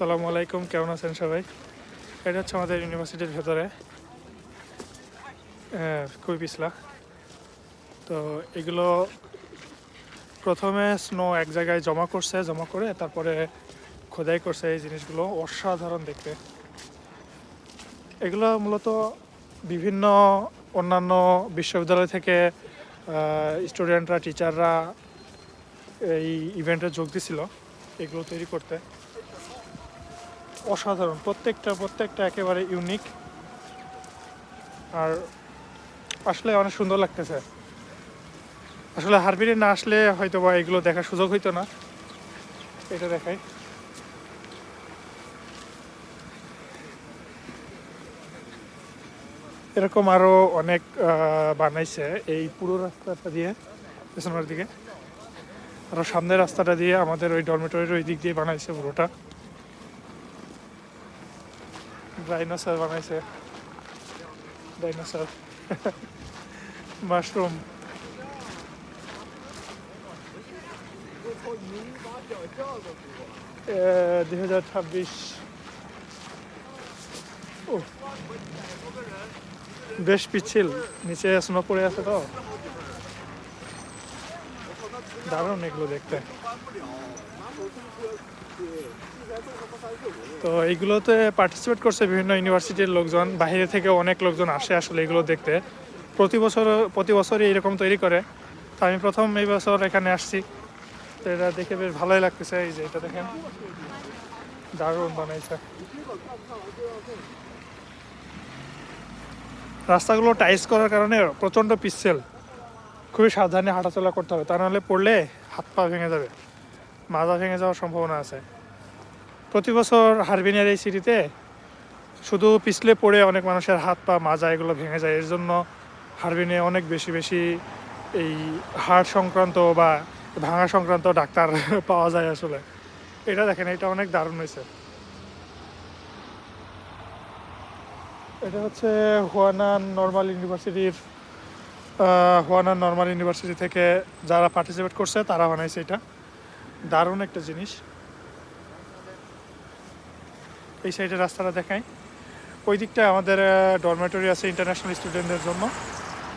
আসসালামু আলাইকুম, কেমন আছেন সবাই? এটা হচ্ছে আমাদের ইউনিভার্সিটির ভেতরে খুবই পিছলা। তো এগুলো প্রথমে স্নো এক জায়গায় জমা করে তারপরে খোদাই করছে। এই জিনিসগুলো অসাধারণ দেখতে। এগুলো মূলত বিভিন্ন অন্যান্য বিশ্ববিদ্যালয় থেকে স্টুডেন্টরা, টিচাররা এই ইভেন্টে যোগ দিছিল এগুলো তৈরি করতে। অসাধারণ, প্রত্যেকটা একেবারে ইউনিক, আর আসলে অনেক সুন্দর লাগতেছে। আসলে হারবিনে না আসলে হয়তো বা এগুলো দেখার সুযোগ হইতো না। এটা দেখাই, এরকম আরো অনেক বানাইছে এই পুরো রাস্তাটা দিয়ে পেছনের দিকে, আরো সামনের রাস্তাটা দিয়ে আমাদের ওই ডরমিটরির ওই দিক দিয়ে বানাইছে পুরোটা। ডাইনোসর বানাইছে, ডাইনোসর মাশরুম। 2026 বেশ পিচ্ছিল, নিচে স্নো পড়ে আছে, তো দারুণ এগুলো দেখতে। তো এইগুলোতে পার্টিসিপেট করছে বিভিন্ন ইউনিভার্সিটির লোকজন, বাইরে থেকে অনেক লোকজন আসে আসলে এগুলো দেখতে। প্রতি বছরই এরকম তৈরি করে। তো আমি প্রথম এই বছর এখানে আসছি, তো এটা দেখে বেশ ভালোই লাগতেছে। এই যে এটা দেখেন, দারুণ বানাইছে। রাস্তাগুলো টাইস করার কারণে প্রচণ্ড পিচ্ছিল, খুবই সাবধানে হাঁটাচলা করতে হবে, তা নাহলে পড়লে হাত পা ভেঙে যাবে, মাজা ভেঙে যাওয়ার সম্ভাবনা আছে। প্রতি বছর হারবিনের এই সিটিতে শুধু পিছলে পড়ে অনেক মানুষের হাত পা মাজা এগুলো ভেঙে যায়। এর জন্য হারবিনে অনেক বেশি এই হার্ট সংক্রান্ত বা ভাঙা সংক্রান্ত ডাক্তার পাওয়া যায় আসলে। এটা দেখেন, এটা অনেক দারুণ হয়েছে। এটা হচ্ছে হুয়ানান নর্মাল ইউনিভার্সিটি থেকে যারা পার্টিসিপেট করছে তারা বানাইছে। এটা দারুণ একটা জিনিস। এই সাইডের রাস্তাটা দেখাই, ওই দিকটা আমাদের ডরমেটরি আছে ইন্টারন্যাশনাল স্টুডেন্টদের জন্য।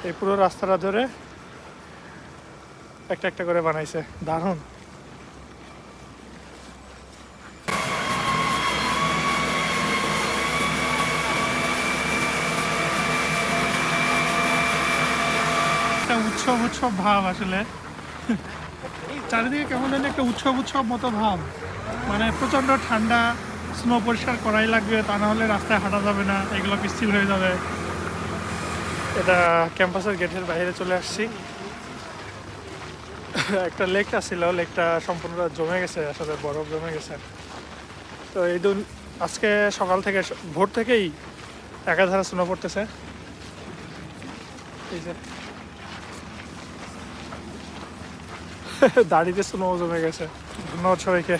এই পুরো রাস্তাটা ধরে একটা করে বানাইছে, দারুণ। একটা উৎসব ভাব আসলে, চারিদিকে কেমন যেন একটা উৎসব মতো ভাব। মানে প্রচণ্ড ঠান্ডা, স্নো পরিষ্কার করাই লাগবে, তা না হলে রাস্তায় হাঁটা যাবে না, এগুলো পিচ্ছিল হয়ে যাবে। এটা ক্যাম্পাসের গেটের বাইরে চলে আসছি। একটা লেক ছিল, লেকটা সম্পূর্ণ জমে গেছে, আসলে বরফ জমে গেছে। তো এই আজকে সকাল থেকে, ভোর থেকেই একাধারে স্নো পড়তেছে। এই যে দাড়িতে স্নো জমে গেছে। ধন্যবাদ সবাইকে।